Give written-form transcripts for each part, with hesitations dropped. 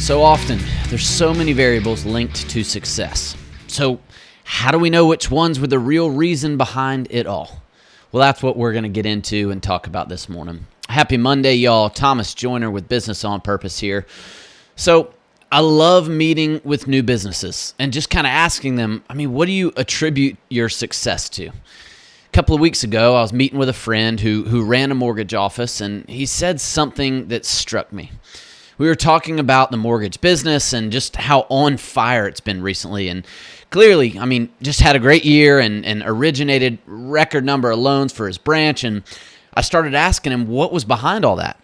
So often, there's so many variables linked to success. So how do we know which ones were the real reason behind it all? Well, that's what we're going to get into and talk about this morning. Happy Monday, y'all. Thomas Joyner with Business on Purpose here. So I love meeting with new businesses and just kind of asking them, what do you attribute your success to? A couple of weeks ago, I was meeting with a friend who ran a mortgage office, and he said something that struck me. We were talking about the mortgage business and just how on fire it's been recently. And clearly, just had a great year and originated record number of loans for his branch. And I started asking him what was behind all that.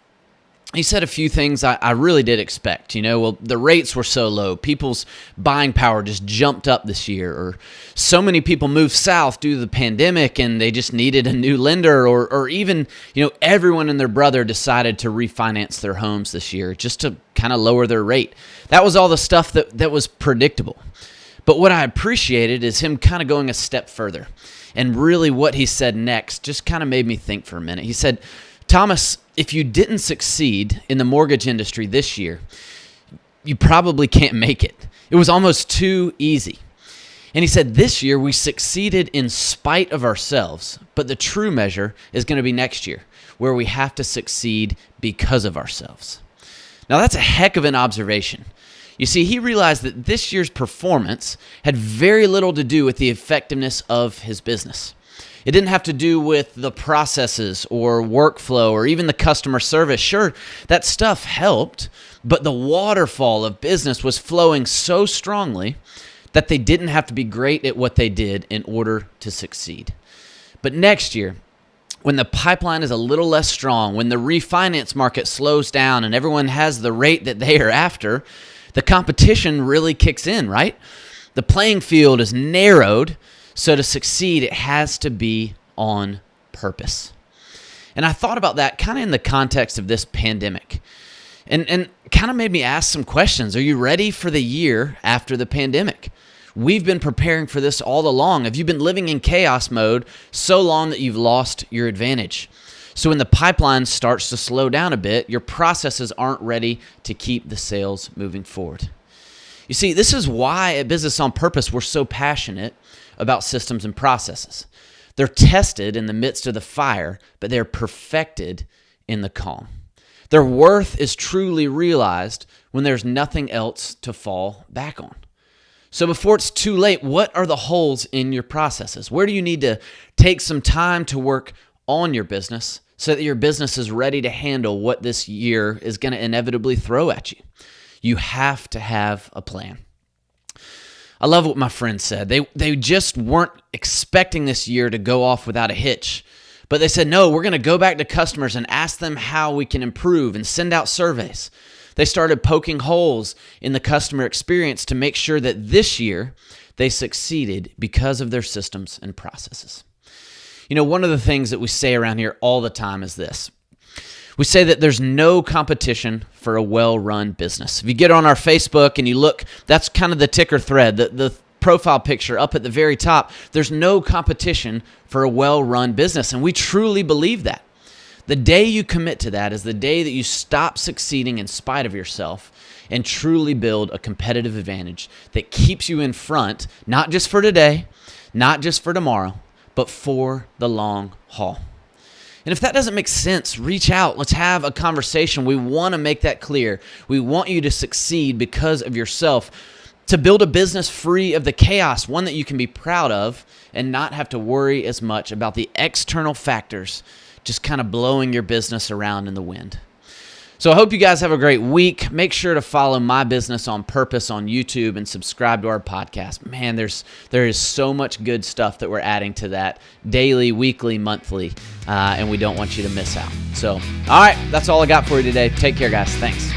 He said a few things I really did expect. The rates were so low. People's buying power just jumped up this year. Or so many people moved south due to the pandemic and they just needed a new lender. Or even, everyone and their brother decided to refinance their homes this year just to kind of lower their rate. That was all the stuff that was predictable. But what I appreciated is him kind of going a step further. And really what he said next just kind of made me think for a minute. He said, Thomas, if you didn't succeed in the mortgage industry this year, you probably can't make it. It was almost too easy. And he said, this year we succeeded in spite of ourselves, but the true measure is going to be next year, where we have to succeed because of ourselves. Now that's a heck of an observation. You see, he realized that this year's performance had very little to do with the effectiveness of his business. It didn't have to do with the processes or workflow or even the customer service. Sure, that stuff helped, but the waterfall of business was flowing so strongly that they didn't have to be great at what they did in order to succeed. But next year, when the pipeline is a little less strong, when the refinance market slows down and everyone has the rate that they are after, the competition really kicks in, right? The playing field is narrowed. So to succeed, it has to be on purpose. And I thought about that kind of in the context of this pandemic and kind of made me ask some questions. Are you ready for the year after the pandemic? We've been preparing for this all along. Have you been living in chaos mode so long that you've lost your advantage? So when the pipeline starts to slow down a bit, your processes aren't ready to keep the sales moving forward. You see, this is why at Business on Purpose we're so passionate about systems and processes. They're tested in the midst of the fire, but they're perfected in the calm. Their worth is truly realized when there's nothing else to fall back on. So before it's too late, what are the holes in your processes? Where do you need to take some time to work on your business so that your business is ready to handle what this year is going to inevitably throw at you? You have to have a plan. I love what my friend said. They just weren't expecting this year to go off without a hitch. But they said, no, we're going to go back to customers and ask them how we can improve and send out surveys. They started poking holes in the customer experience to make sure that this year they succeeded because of their systems and processes. One of the things that we say around here all the time is this. We say that there's no competition for a well-run business. If you get on our Facebook and you look, that's kind of the ticker thread, the profile picture up at the very top. There's no competition for a well-run business, and we truly believe that. The day you commit to that is the day that you stop succeeding in spite of yourself and truly build a competitive advantage that keeps you in front, not just for today, not just for tomorrow, but for the long haul. And if that doesn't make sense, reach out. Let's have a conversation. We want to make that clear. We want you to succeed because of yourself, to build a business free of the chaos, one that you can be proud of and not have to worry as much about the external factors just kind of blowing your business around in the wind. So I hope you guys have a great week. Make sure to follow My Business on Purpose on YouTube and subscribe to our podcast. Man, there is so much good stuff that we're adding to that daily, weekly, monthly, and we don't want you to miss out. So, all right, that's all I got for you today. Take care, guys. Thanks.